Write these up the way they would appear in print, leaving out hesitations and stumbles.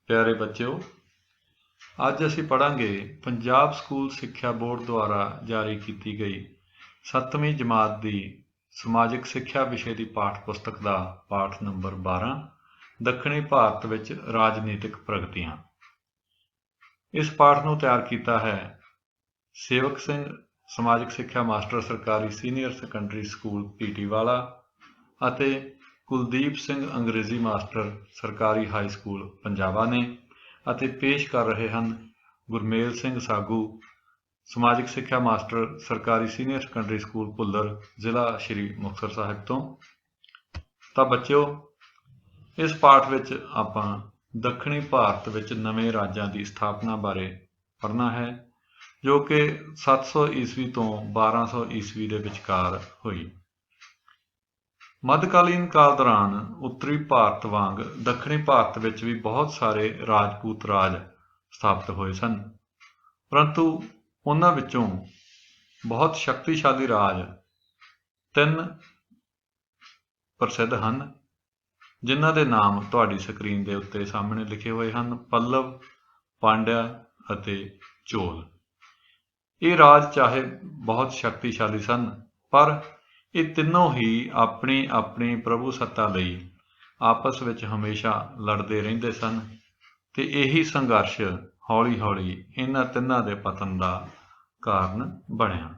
प्यारे बच्चों, ਅੱਜ ਅਸੀਂ ਪੜ੍ਹਾਂਗੇ ਪੰਜਾਬ ਸਕੂਲ ਸਿੱਖਿਆ ਬੋਰਡ ਦੁਆਰਾ ਜਾਰੀ ਕੀਤੀ ਗਈ 7ਵੀਂ ਜਮਾਤ ਦੀ ਸਮਾਜਿਕ ਸਿੱਖਿਆ ਵਿਸ਼ੇ ਦੀ ਪਾਠ ਪੁਸਤਕ ਦਾ ਪਾਠ ਨੰਬਰ 12 ਦੱਖਣੀ ਭਾਰਤ ਵਿੱਚ ਰਾਜਨੀਤਿਕ ਪ੍ਰਗਤੀਆਂ। ਇਸ ਪਾਠ ਨੂੰ ਤਿਆਰ ਕੀਤਾ ਹੈ ਸੇਵਕ ਸਿੰਘ ਸਮਾਜਿਕ ਸਿੱਖਿਆ ਮਾਸਟਰ ਸਰਕਾਰੀ ਸੀਨੀਅਰ ਸੈਕੰਡਰੀ ਸਕੂਲ ਪੀਟੀਵਾਲਾ ਅਤੇ ਕੁਲਦੀਪ ਸਿੰਘ ਅੰਗਰੇਜ਼ੀ ਮਾਸਟਰ ਸਰਕਾਰੀ ਹਾਈ ਸਕੂਲ ਪੰਜਾਬਾ ਨੇ ਅਤੇ ਪੇਸ਼ ਕਰ ਰਹੇ ਹਨ ਗੁਰਮੇਲ ਸਿੰਘ ਸਾਗੂ ਸਮਾਜਿਕ ਸਿੱਖਿਆ ਮਾਸਟਰ ਸਰਕਾਰੀ ਸੀਨੀਅਰ ਸੈਕੰਡਰੀ ਸਕੂਲ ਭੁੱਲਰ ਜ਼ਿਲ੍ਹਾ ਸ਼੍ਰੀ ਮੁਕਤਸਰ ਸਾਹਿਬ ਤੋਂ। ਤਾਂ ਬੱਚਿਓ, ਇਸ ਪਾਠ ਵਿੱਚ ਆਪਾਂ ਦੱਖਣੀ ਭਾਰਤ ਵਿੱਚ ਨਵੇਂ ਰਾਜਾਂ ਦੀ ਸਥਾਪਨਾ ਬਾਰੇ ਪੜ੍ਹਨਾ ਹੈ, ਜੋ ਕਿ 700 ਈਸਵੀ ਤੋਂ 1200 ਈਸਵੀ ਦੇ ਵਿਚਕਾਰ ਹੋਈ। ਮੱਧਕਾਲੀਨ ਕਾਲ ਦੌਰਾਨ ਉੱਤਰੀ ਭਾਰਤ ਵਾਂਗ ਦੱਖਣੀ ਭਾਰਤ ਵਿੱਚ ਵੀ ਬਹੁਤ ਸਾਰੇ ਰਾਜਪੂਤ ਰਾਜ ਸਥਾਪਿਤ ਹੋਏ ਸਨ, ਪਰੰਤੂ ਉਹਨਾਂ ਵਿੱਚੋਂ ਬਹੁਤ ਸ਼ਕਤੀਸ਼ਾਲੀ ਰਾਜ 3 ਪ੍ਰਸਿੱਧ ਹਨ, ਜਿਨ੍ਹਾਂ ਦੇ ਨਾਮ ਤੁਹਾਡੀ ਸਕਰੀਨ ਦੇ ਉੱਤੇ ਸਾਹਮਣੇ ਲਿਖੇ ਹੋਏ ਹਨ: ਪੱਲਵ, ਪਾਂਡਿਆ ਅਤੇ ਚੋਲ। ਇਹ ਰਾਜ ਚਾਹੇ ਬਹੁਤ ਸ਼ਕਤੀਸ਼ਾਲੀ ਸਨ, ਪਰ ਇਹ ਤਿੰਨੋਂ ਹੀ ਆਪਣੀ ਆਪਣੀ ਪ੍ਰਭੂ ਸੱਤਾ ਲਈ ਆਪਸ ਵਿੱਚ ਹਮੇਸ਼ਾ ਲੜਦੇ ਰਹਿੰਦੇ ਸਨ ਤੇ ਇਹੀ ਸੰਘਰਸ਼ ਹੌਲੀ ਹੌਲੀ ਇਹਨਾਂ ਤਿੰਨਾਂ ਦੇ ਪਤਨ ਦਾ ਕਾਰਨ ਬਣਿਆ।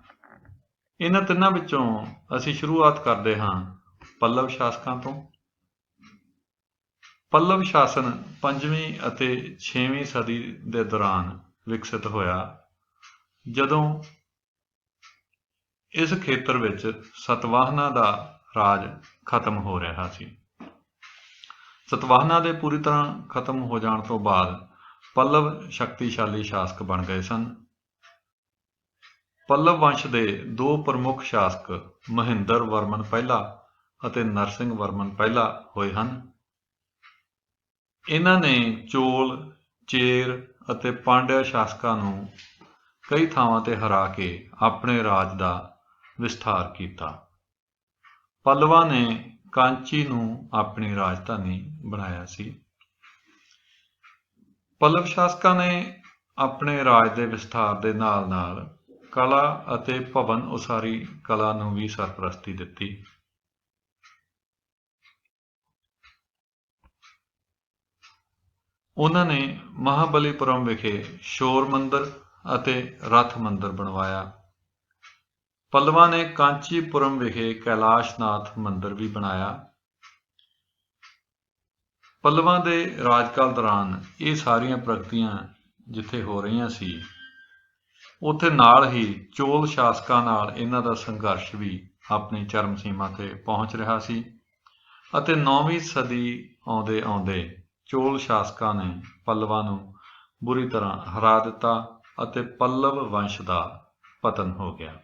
ਇਹਨਾਂ ਤਿੰਨਾਂ ਵਿੱਚੋਂ ਅਸੀਂ ਸ਼ੁਰੂਆਤ ਕਰਦੇ ਹਾਂ ਪੱਲਵ ਸ਼ਾਸਕਾਂ ਤੋਂ। ਪੱਲਵ ਸ਼ਾਸਨ 5ਵੀਂ ਅਤੇ 6ਵੀਂ ਸਦੀ ਦੇ ਦੌਰਾਨ ਵਿਕਸਿਤ ਹੋਇਆ, ਜਦੋਂ ਇਸ ਖੇਤਰ ਵਿੱਚ ਸਤਵਾਹਨਾਂ ਦਾ ਰਾਜ ਖਤਮ ਹੋ ਰਿਹਾ ਸੀ। ਸਤਵਾਹਨਾਂ ਦੇ ਪੂਰੀ ਤਰ੍ਹਾਂ ਖਤਮ ਹੋ ਜਾਣ ਤੋਂ ਬਾਅਦ ਪੱਲਵ ਸ਼ਕਤੀਸ਼ਾਲੀ ਸ਼ਾਸਕ ਬਣ ਗਏ ਸਨ। ਪੱਲਵ ਵੰਸ਼ ਦੇ 2 ਪ੍ਰਮੁੱਖ ਸ਼ਾਸਕ ਮਹਿੰਦਰ ਵਰਮਨ ਪਹਿਲਾ ਅਤੇ ਨਰਸਿੰਘ ਵਰਮਨ ਪਹਿਲਾ ਹੋਏ ਹਨ। ਇਹਨਾਂ ਨੇ ਚੋਲ, ਚੇਰ ਅਤੇ ਪਾਂਡਿਆ ਸ਼ਾਸਕਾਂ ਨੂੰ ਕਈ ਥਾਵਾਂ ਤੇ ਹਰਾ ਕੇ ਆਪਣੇ ਰਾਜ ਦਾ ਵਿਸਥਾਰ ਕੀਤਾ। ਪੱਲਵਾਂ ਨੇ ਕਾਂਚੀ ਨੂੰ ਆਪਣੀ ਰਾਜਧਾਨੀ ਬਣਾਇਆ ਸੀ। ਪੱਲਵ ਸ਼ਾਸਕਾਂ ਨੇ ਆਪਣੇ ਰਾਜ ਦੇ ਵਿਸਥਾਰ ਦੇ ਨਾਲ ਨਾਲ ਕਲਾ ਅਤੇ ਭਵਨ ਉਸਾਰੀ ਕਲਾ ਨੂੰ ਵੀ ਸਰਪ੍ਰਸਤੀ ਦਿੱਤੀ। ਉਹਨਾਂ ਨੇ ਮਹਾਬਲੀਪੁਰਮ ਵਿਖੇ ਸ਼ੋਰ ਮੰਦਰ ਅਤੇ ਰਥ ਮੰਦਰ ਬਣਵਾਇਆ। ਪੱਲਵਾਂ ਨੇ ਕਾਂਚੀਪੁਰਮ ਵਿਖੇ ਕੈਲਾਸ਼ਨਾਥ ਮੰਦਰ ਵੀ ਬਣਾਇਆ। ਪੱਲਵਾਂ ਦੇ ਰਾਜਕਾਲ ਦੌਰਾਨ ਇਹ ਸਾਰੀਆਂ ਪ੍ਰਗਤੀਆਂ ਜਿੱਥੇ ਹੋ ਰਹੀਆਂ ਸੀ, ਉੱਥੇ ਨਾਲ ਹੀ ਚੋਲ ਸ਼ਾਸਕਾਂ ਨਾਲ ਇਹਨਾਂ ਦਾ ਸੰਘਰਸ਼ ਵੀ ਆਪਣੀ ਚਰਮ ਸੀਮਾ ਤੇ ਪਹੁੰਚ ਰਿਹਾ ਸੀ ਅਤੇ 9ਵੀਂ ਸਦੀ ਆਉਂਦੇ ਆਉਂਦੇ ਚੋਲ ਸ਼ਾਸਕਾਂ ਨੇ ਪੱਲਵਾਂ ਨੂੰ ਬੁਰੀ ਤਰ੍ਹਾਂ ਹਰਾ ਦਿੱਤਾ ਅਤੇ ਪੱਲਵ ਵੰਸ਼ ਦਾ ਪਤਨ ਹੋ ਗਿਆ।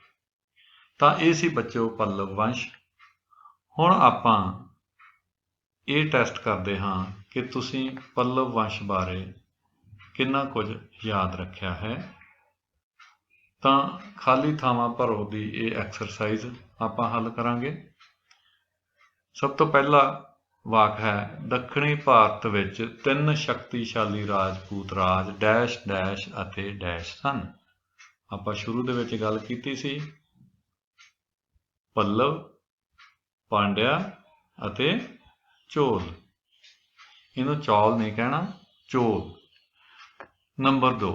ਤਾਂ ਇਹ ਸੀ ਬੱਚਿਓ ਪੱਲਵ ਵੰਸ਼। ਹੁਣ ਆਪਾਂ ਇਹ ਟੈਸਟ ਕਰਦੇ ਹਾਂ ਕਿ ਤੁਸੀਂ ਪੱਲਵ ਵੰਸ਼ ਬਾਰੇ ਕਿੰਨਾ ਕੁਝ ਯਾਦ ਰੱਖਿਆ ਹੈ। ਤਾਂ ਖਾਲੀ ਥਾਵਾਂ ਭਰੋ ਦੀ ਇਹ ਐਕਸਰਸਾਈਜ਼ ਆਪਾਂ ਹੱਲ ਕਰਾਂਗੇ। ਸਭ ਤੋਂ ਪਹਿਲਾ ਵਾਕ ਹੈ, ਦੱਖਣੀ ਭਾਰਤ ਵਿੱਚ 3 ਸ਼ਕਤੀਸ਼ਾਲੀ ਰਾਜਪੂਤ ਰਾਜ ਡੈਸ਼ ਡੈਸ਼ ਅਤੇ ਡੈਸ਼ ਸਨ। ਆਪਾਂ ਸ਼ੁਰੂ ਦੇ ਵਿੱਚ ਗੱਲ ਕੀਤੀ ਸੀ ਪੱਲਵ, ਪਾਂਡਿਆ ਅਤੇ ਚੋਲ। ਇਹਨੂੰ ਚੌਲ ਨਹੀਂ ਕਹਿਣਾ, ਚੋਲ। ਨੰਬਰ 2,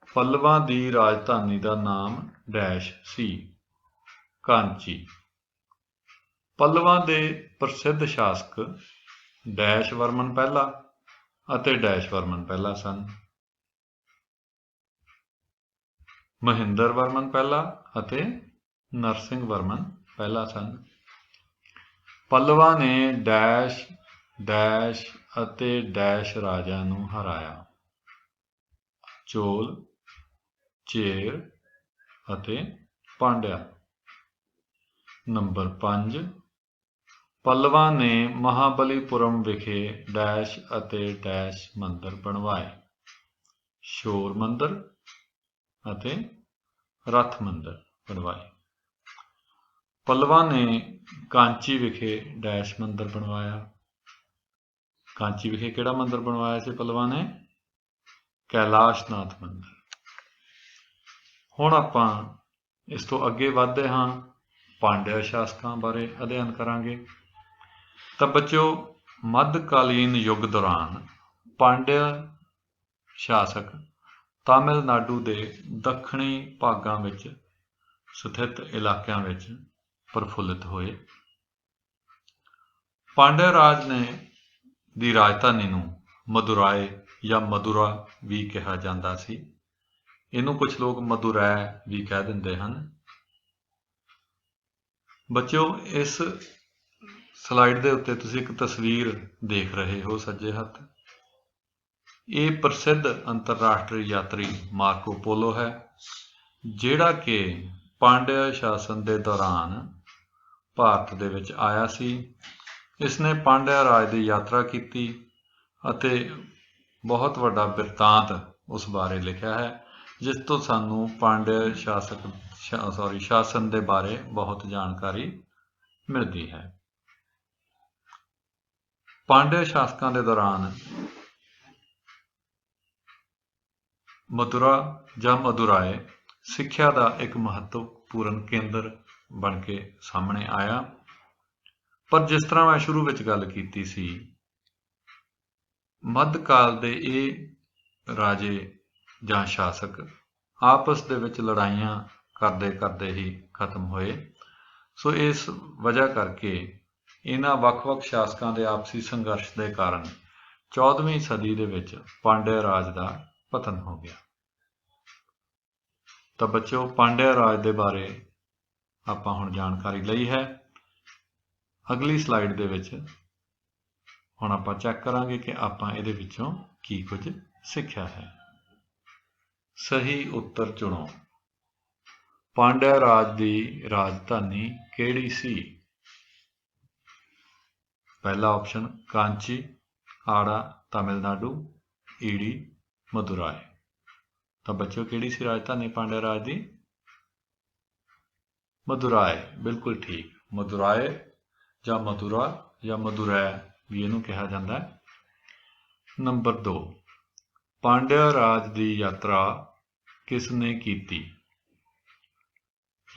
ਪੱਲਵਾਂ ਦੀ ਰਾਜਧਾਨੀ ਦਾ ਨਾਮ ਡੈਸ਼ ਸੀ, ਕਾਂਚੀ। ਪੱਲਵਾਂ ਦੇ ਪ੍ਰਸਿੱਧ ਸ਼ਾਸਕ ਡੈਸ਼ ਵਰਮਨ ਪਹਿਲਾ ਅਤੇ ਡੈਸ਼ ਵਰਮਨ ਪਹਿਲਾ ਸਨ। ਮਹਿੰਦਰ ਵਰਮਨ ਪਹਿਲਾ ਅਤੇ ਨਰਸਿੰਘ ਵਰਮਨ ਪਹਿਲਾ ਸਨ। ਪੱਲਵਾਂ ਨੇ ਡੈਸ਼ ਡੈਸ਼ ਅਤੇ ਡੈਸ਼ ਰਾਜਿਆਂ ਨੂੰ ਹਰਾਇਆ: ਚੋਲ, ਚੇਰ ਅਤੇ ਪਾਂਡਿਆ। ਨੰਬਰ 5, ਪੱਲਵਾਂ ਨੇ ਮਹਾਬਲੀਪੁਰਮ ਵਿਖੇ ਡੈਸ਼ ਅਤੇ ਡੈਸ਼ ਮੰਦਰ ਬਣਵਾਏ: ਸ਼ੋਰ ਮੰਦਰ ਅਤੇ ਰਥ ਮੰਦਰ ਬਣਵਾਏ। ਪੱਲਵਾਂ ਨੇ ਕਾਂਚੀ ਵਿਖੇ ਡੈਸ਼ ਮੰਦਰ ਬਣਵਾਇਆ। ਕਾਂਚੀ ਵਿਖੇ ਕਿਹੜਾ ਮੰਦਰ ਬਣਵਾਇਆ ਸੀ ਪੱਲਵਾਂ ਨੇ? ਕੈਲਾਸ਼ਨਾਥ ਮੰਦਰ। ਹੁਣ ਆਪਾਂ ਇਸ ਤੋਂ ਅੱਗੇ ਵੱਧਦੇ ਹਾਂ, ਪਾਂਡਿਆ ਸ਼ਾਸਕਾਂ ਬਾਰੇ ਅਧਿਐਨ ਕਰਾਂਗੇ। ਤਾਂ ਬੱਚਿਓ, ਮੱਧਕਾਲੀਨ ਯੁੱਗ ਦੌਰਾਨ ਪਾਂਡਿਆ ਸ਼ਾਸਕ ਤਾਮਿਲਨਾਡੂ ਦੇ ਦੱਖਣੀ ਭਾਗਾਂ ਵਿੱਚ ਸਥਿਤ ਇਲਾਕਿਆਂ ਵਿੱਚ ਪ੍ਰਫੁੱਲਿਤ ਹੋਏ। ਪਾਂਡਿਆ ਰਾਜ ਨੇ ਦੀ ਰਾਜਧਾਨੀ ਨੂੰ ਮਦੁਰਾਏ ਜਾਂ ਮਦੁਰਾ ਵੀ ਕਿਹਾ ਜਾਂਦਾ ਸੀ। ਇਹਨੂੰ ਕੁਝ ਲੋਕ ਮਦੁਰੈ ਵੀ ਕਹਿ ਦਿੰਦੇ ਹਨ। ਬੱਚਿਓ, ਇਸ ਸਲਾਈਡ ਦੇ ਉੱਤੇ ਤੁਸੀਂ ਇੱਕ ਤਸਵੀਰ ਦੇਖ ਰਹੇ ਹੋ ਸੱਜੇ ਹੱਥ। ਇਹ ਪ੍ਰਸਿੱਧ ਅੰਤਰਰਾਸ਼ਟਰੀ ਯਾਤਰੀ ਮਾਰਕੋ ਪੋਲੋ ਹੈ, ਜਿਹੜਾ ਕਿ ਪਾਂਡਿਆ ਸ਼ਾਸਨ ਦੇ ਦੌਰਾਨ ਭਾਰਤ ਦੇ ਵਿੱਚ ਆਇਆ ਸੀ। ਇਸਨੇ ਪਾਂਡਿਆ ਰਾਜ ਦੀ ਯਾਤਰਾ ਕੀਤੀ ਅਤੇ ਬਹੁਤ ਵੱਡਾ ਬਿਰਤਾਂਤ ਉਸ ਬਾਰੇ ਲਿਖਿਆ ਹੈ, ਜਿਸ ਤੋਂ ਸਾਨੂੰ ਪਾਂਡਿਆ ਸ਼ਾਸਨ ਦੇ ਬਾਰੇ ਬਹੁਤ ਜਾਣਕਾਰੀ ਮਿਲਦੀ ਹੈ। ਪਾਂਡਿਆ ਸ਼ਾਸਕਾਂ ਦੇ ਦੌਰਾਨ ਮਦੁਰਾ ਜਾਂ ਮਦੁਰਾਏ ਸਿੱਖਿਆ ਦਾ ਇੱਕ ਮਹੱਤਵਪੂਰਨ ਕੇਂਦਰ ਬਣ ਕੇ ਸਾਹਮਣੇ ਆਇਆ। ਪਰ ਜਿਸ ਤਰ੍ਹਾਂ ਮੈਂ ਸ਼ੁਰੂ ਵਿੱਚ ਗੱਲ ਕੀਤੀ ਸੀ, ਮੱਧਕਾਲ ਦੇ ਇਹ ਰਾਜੇ ਜਾਂ ਸ਼ਾਸਕ ਆਪਸ ਦੇ ਵਿੱਚ ਲੜਾਈਆਂ ਕਰਦੇ ਕਰਦੇ ਹੀ ਖਤਮ ਹੋਏ। ਸੋ ਇਸ ਵਜ੍ਹਾ ਕਰਕੇ ਇਹਨਾਂ ਵੱਖ-ਵੱਖ ਸ਼ਾਸਕਾਂ ਦੇ ਆਪਸੀ ਸੰਘਰਸ਼ ਦੇ ਕਾਰਨ 14ਵੀਂ ਸਦੀ ਦੇ ਵਿੱਚ ਪਾਂਡਿਆ ਰਾਜ ਦਾ ਪਤਨ ਹੋ ਗਿਆ। ਤਾਂ ਬੱਚਿਓ, ਪਾਂਡਿਆ ਰਾਜ ਦੇ ਬਾਰੇ ਆਪਾਂ ਹੁਣ ਜਾਣਕਾਰੀ ਲਈ ਹੈ। ਅਗਲੀ ਸਲਾਈਡ ਦੇ ਵਿੱਚ ਹੁਣ ਆਪਾਂ ਚੈੱਕ ਕਰਾਂਗੇ ਕਿ ਆਪਾਂ ਇਹਦੇ ਵਿੱਚੋਂ ਕੀ ਕੁਝ ਸਿੱਖਿਆ ਹੈ। ਸਹੀ ਉੱਤਰ ਚੁਣੋ। ਪਾਂਡਿਆ ਰਾਜ ਦੀ ਰਾਜਧਾਨੀ ਕਿਹੜੀ ਸੀ? ਪਹਿਲਾ ਆਪਸ਼ਨ ਕਾਂਚੀ, ਆੜਾ ਤਾਮਿਲਨਾਡੂ, ਈੜੀ ਮਦੁਰਾਏ। ਤਾਂ ਬੱਚਿਓ, ਕਿਹੜੀ ਸੀ ਰਾਜਧਾਨੀ ਪਾਂਡਿਆ ਰਾਜ ਦੀ? ਮਦੁਰਾਏ। ਬਿਲਕੁਲ ਠੀਕ। ਮਦੁਰਾਏ ਜਾਂ ਮਦੁਰਾ ਜਾਂ ਮਦੁਰੈ ਵੀ ਇਹਨੂੰ ਕਿਹਾ ਜਾਂਦਾ ਹੈ। ਨੰਬਰ 2, ਪਾਂਡਿਆ ਰਾਜ ਦੀ ਯਾਤਰਾ ਕਿਸ ਨੇ ਕੀਤੀ?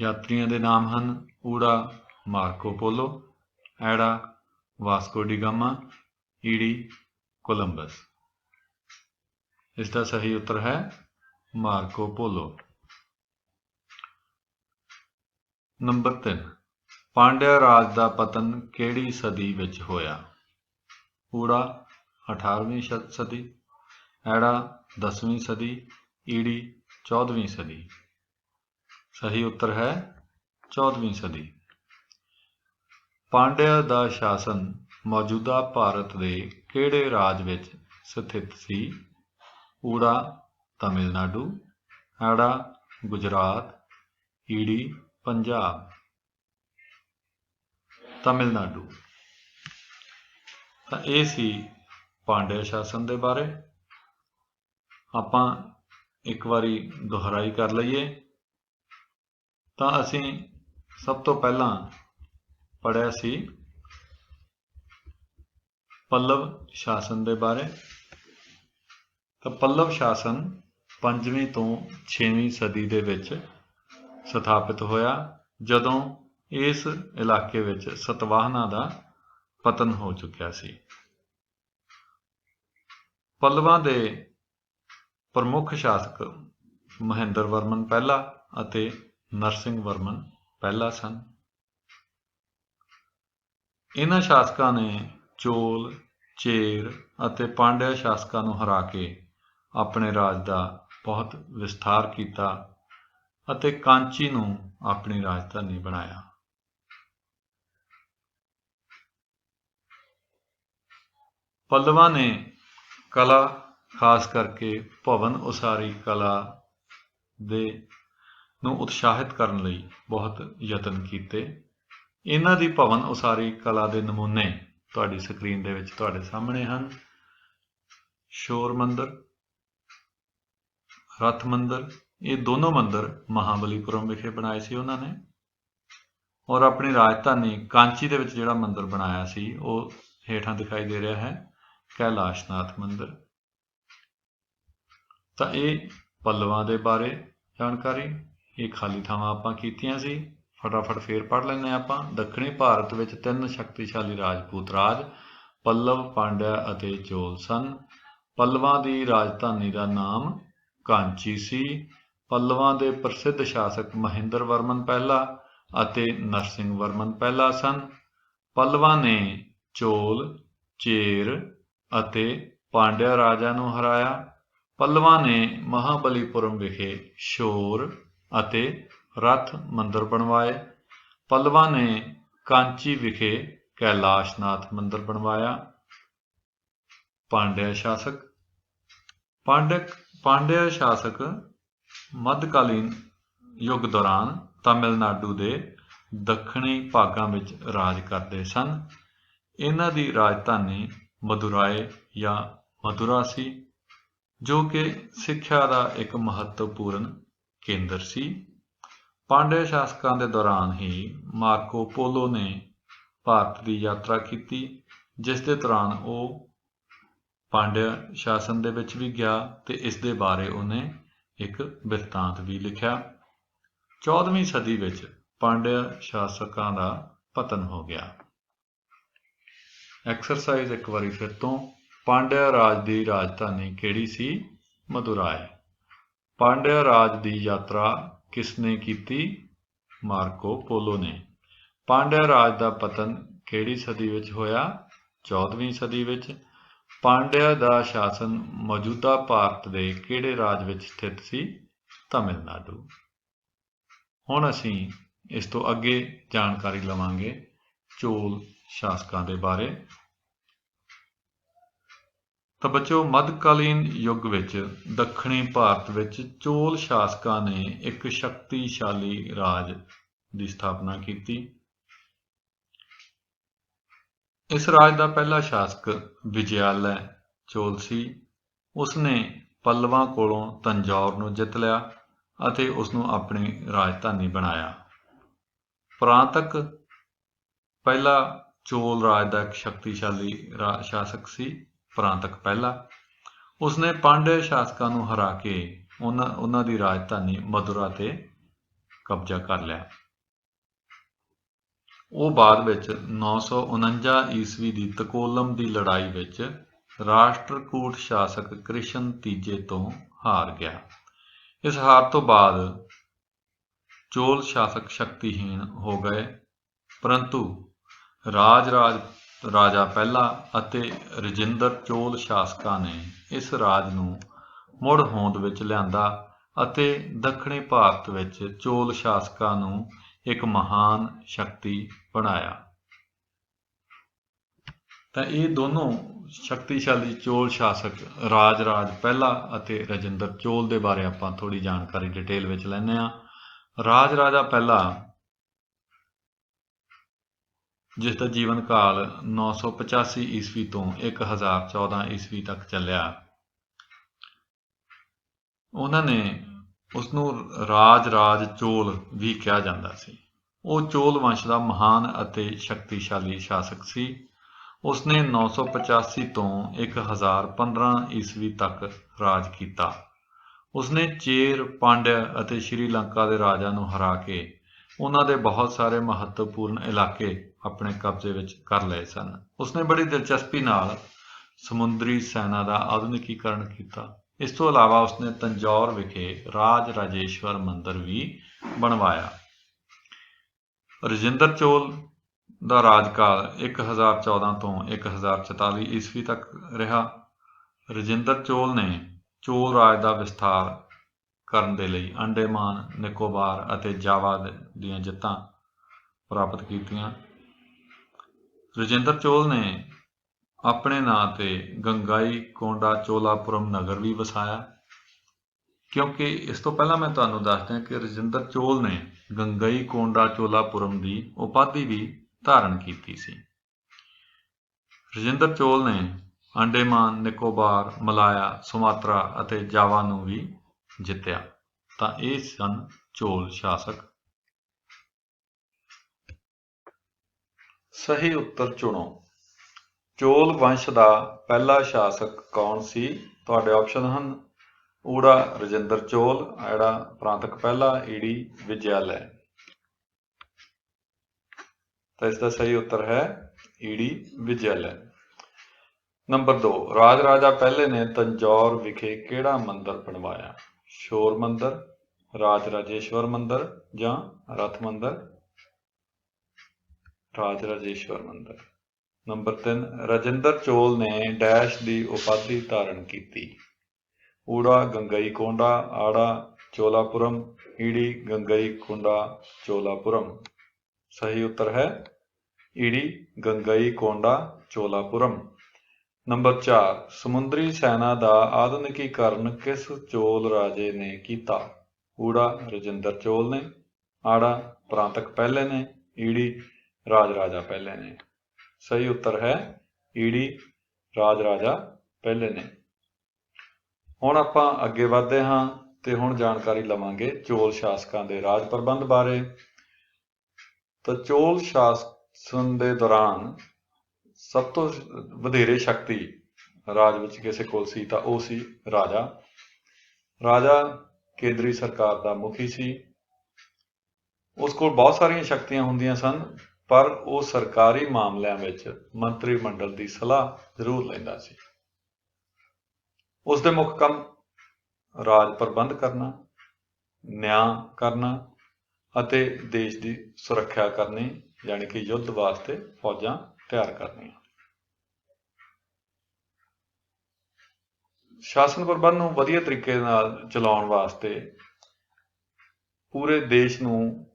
ਯਾਤਰੀਆਂ ਦੇ ਨਾਮ ਹਨ ਊੜਾ ਮਾਰਕੋ ਪੋਲੋ, ਐੜਾ ਵਾਸਕੋ ਡੀ ਗਾਮਾ, ਈੜੀ ਕੋਲੰਬਸ। ਇਸ ਦਾ ਸਹੀ ਉੱਤਰ ਹੈ ਮਾਰਕੋ ਪੋਲੋ। ਨੰਬਰ 3, ਪਾਂਡਿਆ ਰਾਜ ਦਾ ਪਤਨ ਕਿਹੜੀ ਸਦੀ ਵਿੱਚ ਹੋਇਆ? ਊੜਾ 18ਵੀਂ ਸਦੀ, ਐੜਾ 10ਵੀਂ ਸਦੀ, ਈੜੀ 14ਵੀਂ ਸਦੀ। ਸਹੀ ਉੱਤਰ ਹੈ 14ਵੀਂ ਸਦੀ। ਪਾਂਡਿਆ ਦਾ ਸ਼ਾਸਨ ਮੌਜੂਦਾ ਭਾਰਤ ਦੇ ਕਿਹੜੇ ਰਾਜ ਵਿੱਚ ਸਥਿਤ ਸੀ? ਊੜਾ ਤਾਮਿਲਨਾਡੂ, ਐੜਾ ਗੁਜਰਾਤ, ਈੜੀ ਪੰਜਾਬ। ਤਾਮਿਲਨਾਡੂ। ਤਾਂ ਇਹ ਸੀ ਪਾਂਡਿਆ ਸ਼ਾਸਨ ਦੇ ਬਾਰੇ। ਆਪਾਂ ਇੱਕ ਵਾਰੀ ਦੁਹਰਾਈ ਕਰ ਲਈਏ ਤਾਂ ਅਸੀਂ ਸਭ ਤੋਂ ਪਹਿਲਾਂ ਪੜ੍ਹਿਆ ਸੀ ਪੱਲਵ ਸ਼ਾਸਨ ਦੇ ਬਾਰੇ। ਤਾਂ ਪੱਲਵ ਸ਼ਾਸਨ 5ਵੀਂ ਤੋਂ 6ਵੀਂ ਸਦੀ ਦੇ ਵਿੱਚ ਸਥਾਪਿਤ ਹੋਇਆ, ਜਦੋਂ ਇਸ ਇਲਾਕੇ ਵਿੱਚ ਸਤਵਾਹਨਾਂ ਦਾ ਪਤਨ ਹੋ ਚੁੱਕਿਆ ਸੀ। ਪੱਲਵਾਂ ਦੇ ਪ੍ਰਮੁੱਖ ਸ਼ਾਸਕ ਮਹਿੰਦਰ ਵਰਮਨ ਪਹਿਲਾ ਅਤੇ ਨਰਸਿੰਘ ਵਰਮਨ ਪਹਿਲਾ ਸਨ। ਇਹਨਾਂ ਸ਼ਾਸਕਾਂ ਨੇ ਚੋਲ, ਚੇਰ ਅਤੇ ਪਾਂਡਿਆ ਸ਼ਾਸਕਾਂ ਨੂੰ ਹਰਾ ਕੇ ਆਪਣੇ ਰਾਜ ਦਾ ਬਹੁਤ ਵਿਸਥਾਰ ਕੀਤਾ ਅਤੇ ਕਾਂਚੀ ਨੂੰ ਆਪਣੀ ਰਾਜਧਾਨੀ ਬਣਾਇਆ। ਪੱਲਵਾਂ ਨੇ ਕਲਾ, ਖਾਸ ਕਰਕੇ ਭਵਨ ਉਸਾਰੀ ਕਲਾ ਨੂੰ ਉਤਸ਼ਾਹਿਤ ਕਰਨ ਲਈ ਬਹੁਤ ਯਤਨ ਕੀਤੇ। ਇਹਨਾਂ ਦੀ ਭਵਨ ਉਸਾਰੀ ਕਲਾ ਦੇ ਨਮੂਨੇ ਤੁਹਾਡੀ ਸਕਰੀਨ ਦੇ ਵਿੱਚ ਤੁਹਾਡੇ ਸਾਹਮਣੇ ਹਨ। ਸ਼ੋਰ ਮੰਦਰ, ਰਥ ਮੰਦਰ, ਇਹ ਦੋਨੋਂ ਮੰਦਰ ਮਹਾਬਲੀਪੁਰਮ ਵਿਖੇ ਬਣਾਏ ਸੀ ਉਹਨਾਂ ਨੇ। ਔਰ ਆਪਣੀ ਰਾਜਧਾਨੀ ਕਾਂਚੀ ਦੇ ਵਿੱਚ ਜਿਹੜਾ ਮੰਦਰ ਬਣਾਇਆ ਸੀ ਉਹ ਹੇਠਾਂ ਦਿਖਾਈ ਦੇ ਰਿਹਾ ਹੈ। कैलाशनाथ मंदिर। तो ये पल्लवां दे बारे जानकारी, ये खाली थावां आपां कीतियां सी। फटाफट फेर पढ़ लैंदे आपां। दक्षिणी भारत विच 3 शक्तिशाली राजपूत राज पल्लव, पांड्या अते चोल सन। पल्लवां दी राजधानी दा नाम कांची सी। पल्लवां दे प्रसिद्ध शासक महेंद्र वर्मन पहला अते नरसिंह वर्मन पहला सन। पल्लवां ने चोल, चेर अते पांड्या राजा नूं हराया। पल्लवां ने महाबलीपुरम विखे शोर अते रथ मंदिर बनवाए। पल्लवां ने कांची विखे कैलाशनाथ मंदिर बनवाया। पांड्या शासक। पांड्या शासक मध्यकालीन युग दौरान तमिलनाडु के दक्षिणी भागां विच राज करते सन। इन्हां दी राजधानी मदुराई या मथुरा सी, जो कि सिक्ख्या का एक महत्वपूर्ण केंद्र सी। पांड्या शासकों के दौरान ही मार्को पोलो ने भारत की यात्रा की, जिस दे दौरान वो पांड्या शासन दे विच भी गया ते इस दे बारे उन्हें एक बिरतांत भी लिखा। 14वीं सदी विच पांड्या शासकों का पतन हो गया। एक्सरसाइज एक बारी फिर तो। पांड्या राज की राजधानी किहड़ी सी? मदुराई। पांड्या राज की यात्रा किसने की? मार्को पोलो ने। पांड्या राज का पतन किहड़ी सदी विच होया? 14वीं सदी विच। पांड्या का शासन मौजूदा भारत के किहड़े राज विच स्थित सी? तमिलनाडु। हुण असीं इस तो अगे जानकारी लवांगे चोल शासकों के बारे। तो बच्चों, मध्यकालीन युग विच दक्षिणी भारत विच चोल शासकों ने एक शक्तिशाली राज की स्थापना की। इस राज का पहला शासक विजयालय चोल सी। उसने पल्लवां कोलों तंजौर नूं जित लिया अते उसनूं अपनी राजधानी बनाया। प्रांतक पहला चोल राज का एक शक्तिशाली शासक सी। प्रांतक पहला उसने पांड्या शासकों नूं हरा के उन्हां दी राजधानी मदुरा ते कब्जा कर लिया। वो बाद विच 949 ईस्वी की तकोलम की लड़ाई विच राष्ट्रकूट शासक कृष्ण तीजे तो हार गया। इस हार तो बाद चोल शासक शक्तिहीन हो गए, परंतु राजा पहला अते रजिंदर चोल शासकों ने इस राज नूं मुड़ होंद विच लिआंदा अते दक्षिणी भारत विच चोल शासकों नूं एक महान शक्ति बनाया। तो ये दोनों शक्तिशाली चोल शासक राज पहला अते रजिंदर चोल के बारे आपां थोड़ी जानकारी डिटेल विच लैंदे हां। राजा पहला, जिसका जीवन काल 985 ईस्वी तो 1014 ईस्वी तक चलिया, उन्होंने उसनूं राज चोल भी कहा जाता सी। वो चोल वंश का महान अते शक्तिशाली शासक सी। उसने 985 तो 1015 ईस्वी तक राज किया। उसने चेर, पांड्या अते श्रीलंका के राजा नूं हरा के उन्हां दे बहुत सारे महत्वपूर्ण इलाके अपने कब्जे विच कर लए सन। उसने बड़ी दिलचस्पी नाल समुद्री सेना का आधुनिकीकरण किया। इस तो इलावा उसने तंजौर विखे राज राजेश्वर मंदिर भी बनवाया। रजिंदर चोल का राजकाल 1014 तो 1044 ईस्वी तक रहा। रजिंदर चोल ने चोल राज का विस्तार करने के लिए अंडेमान, निकोबार अते जावा दीयां जित्तां प्राप्त कीतियां। रजिंदर चोल ने अपने नां ते गंगाई कोंडा चोलापुरम नगर भी वसाया, क्योंकि इस तो पहला मैं तुहानूं दस दियां कि रजिंदर चोल ने गंगई कोंडा चोलापुरम की उपाधि भी धारण की सी। रजिंदर चोल ने अंडेमान, निकोबार, मलाया, सुमात्रा अते जावा नूं भी जित्तिया। तां ये सन चोल शासक। सही उत्तर चुनो। ਚੋਲ ਵੰਸ਼ ਦਾ ਪਹਿਲਾ ਸ਼ਾਸਕ ਕੌਣ ਸੀ? ਤੁਹਾਡੇ ਆਪਸ਼ਨ ਹਨ ਊੜਾ ਰਜਿੰਦਰ ਚੋਲ, ਐੜਾ ਪ੍ਰਾਂਤਕ ਪਹਿਲਾ, ਈੜੀ ਵਿਜਯਾਲੈ। ਤਾਂ ਇਸ ਦਾ ਸਹੀ ਉੱਤਰ ਹੈ ਈੜੀ ਵਿਜਯਾਲੈ। ਨੰਬਰ 2, ਰਾਜ ਰਾਜਾ ਪਹਿਲੇ ਨੇ ਤੰਜੌਰ ਵਿਖੇ ਕਿਹੜਾ ਮੰਦਿਰ ਬਣਵਾਇਆ? ਸ਼ੋਰ ਮੰਦਿਰ, ਰਾਜ ਰਾਜੇਸ਼ਵਰ ਮੰਦਿਰ ਜਾਂ ਰਥ ਮੰਦਿਰ? ਰਾਜ ਰਾਜੇਸ਼ਵਰ ਮੰਦਿਰ। ਨੰਬਰ 3, ਰਜਿੰਦਰ ਚੋਲ ਨੇ ਡੈਸ਼ ਦੀ ਉਪਾਧੀ ਧਾਰਨ ਕੀਤੀ? ਊੜਾ ਗੰਗਈ ਕੋਂਡਾ, ਆੜਾ ਚੋਲਾਪੁਰਮ, ਈੜੀ ਗੰਗਈ ਕੋਂਡਾ ਚੋਲਾਪੁਰਮ। ਸਹੀ ਉੱਤਰ ਹੈ ਈੜੀ ਗੰਗਈ ਕੋਂਡਾ ਚੋਲਾਪੁਰਮ। ਨੰਬਰ 4, ਸਮੁੰਦਰੀ ਸੈਨਾ ਦਾ ਆਧੁਨਿਕੀਕਰਨ ਕਿਸ ਚੋਲ ਰਾਜੇ ਨੇ ਕੀਤਾ? ਊੜਾ ਰਜਿੰਦਰ ਚੋਲ ਨੇ, ਆੜਾ ਪ੍ਰਾਂਤਕ ਪਹਿਲੇ ਨੇ, ਈੜੀ ਰਾਜ ਰਾਜਾ ਪਹਿਲੇ ਨੇ। ਸਹੀ ਉੱਤਰ ਹੈ ਈੜੀ ਰਾਜ ਰਾਜਾ ਪਹਿਲੇ ਨੇ। ਹੁਣ ਆਪਾਂ ਅੱਗੇ ਵਧਦੇ ਹਾਂ ਤੇ ਹੁਣ ਜਾਣਕਾਰੀ ਲਵਾਂਗੇ ਚੋਲ ਸ਼ਾਸਕਾਂ ਦੇ ਰਾਜ ਪ੍ਰਬੰਧ ਬਾਰੇ। ਤਾਂ ਚੋਲ ਸ਼ਾਸਨ ਦੇ ਦੌਰਾਨ ਸਭ ਤੋਂ ਵਧੇਰੇ ਸ਼ਕਤੀ ਰਾਜ ਵਿੱਚ ਕਿਸੇ ਕੋਲ ਸੀ ਤਾਂ ਉਹ ਸੀ ਰਾਜਾ। ਰਾਜਾ ਕੇਂਦਰੀ ਸਰਕਾਰ ਦਾ ਮੁਖੀ ਸੀ। ਉਸ ਕੋਲ ਬਹੁਤ ਸਾਰੀਆਂ ਸ਼ਕਤੀਆਂ ਹੁੰਦੀਆਂ ਸਨ, ਪਰ ਉਹ ਸਰਕਾਰੀ ਮਾਮਲਿਆਂ ਵਿੱਚ ਮੰਤਰੀ ਮੰਡਲ ਦੀ ਸਲਾਹ ਜ਼ਰੂਰ ਲੈਂਦਾ ਸੀ। ਉਸ ਦੇ ਮੁੱਖ ਕੰਮ ਰਾਜ ਪ੍ਰਬੰਧ ਕਰਨਾ, ਨਿਆਂ ਕਰਨਾ ਅਤੇ ਦੇਸ਼ ਦੀ ਸੁਰੱਖਿਆ ਕਰਨੀ, ਯਾਨੀ ਕਿ ਯੁੱਧ ਵਾਸਤੇ ਫੌਜਾਂ ਤਿਆਰ ਕਰਨੀਆਂ। ਸ਼ਾਸਨ ਪ੍ਰਬੰਧ ਨੂੰ ਵਧੀਆ ਤਰੀਕੇ ਨਾਲ ਚਲਾਉਣ ਵਾਸਤੇ ਪੂਰੇ ਦੇਸ਼ ਨੂੰ,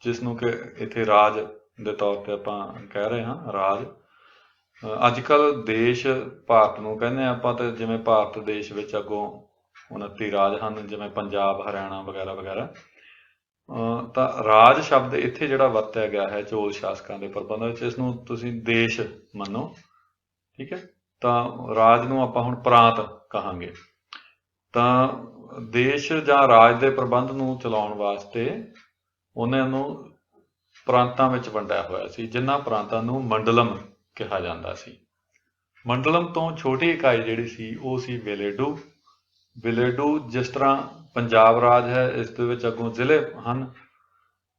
ਜਿਸ ਨੂੰ ਕਿ ਇੱਥੇ ਰਾਜ ਦੇ ਤੌਰ ਤੇ ਆਪਾਂ ਕਹਿ ਰਹੇ ਹਾਂ, ਰਾਜ, ਅੱਜ ਕੱਲ੍ਹ ਦੇਸ਼ ਭਾਰਤ ਨੂੰ ਕਹਿੰਦੇ ਹਾਂ ਆਪਾਂ, ਤੇ ਜਿਵੇਂ ਭਾਰਤ ਦੇਸ਼ ਵਿੱਚ ਅੱਗੋਂ 29 ਰਾਜ ਹਨ, ਜਿਵੇਂ ਪੰਜਾਬ, ਹਰਿਆਣਾ ਵਗੈਰਾ ਵਗੈਰਾ। ਤਾਂ ਰਾਜ ਸ਼ਬਦ ਇੱਥੇ ਜਿਹੜਾ ਵਰਤਿਆ ਗਿਆ ਹੈ ਚੋਲ ਸ਼ਾਸਕਾਂ ਦੇ ਪ੍ਰਬੰਧ ਵਿੱਚ, ਇਸ ਨੂੰ ਤੁਸੀਂ ਦੇਸ਼ ਮੰਨੋ, ਠੀਕ ਹੈ। ਤਾਂ ਰਾਜ ਨੂੰ ਆਪਾਂ ਹੁਣ ਪ੍ਰਾਂਤ ਕਹਾਂਗੇ। ਤਾਂ ਦੇਸ਼ ਜਾਂ ਰਾਜ ਦੇ ਪ੍ਰਬੰਧ ਨੂੰ ਚਲਾਉਣ ਵਾਸਤੇ ਉਹਨਾਂ ਨੂੰ ਪ੍ਰਾਂਤਾਂ ਵਿੱਚ ਵੰਡਿਆ ਹੋਇਆ ਸੀ, ਜਿਨ੍ਹਾਂ ਪ੍ਰਾਂਤਾਂ ਨੂੰ ਮੰਡਲਮ ਕਿਹਾ ਜਾਂਦਾ ਸੀ। ਮੰਡਲਮ ਤੋਂ ਛੋਟੀ ਇਕਾਈ ਜਿਹੜੀ ਸੀ ਉਹ ਸੀ ਵਿਲੇਡੂ। ਵਿਲੇਡੂ, ਜਿਸ ਤਰ੍ਹਾਂ ਪੰਜਾਬ ਰਾਜ ਹੈ, ਇਸ ਦੇ ਵਿੱਚ ਅੱਗੋਂ ਜ਼ਿਲ੍ਹੇ ਹਨ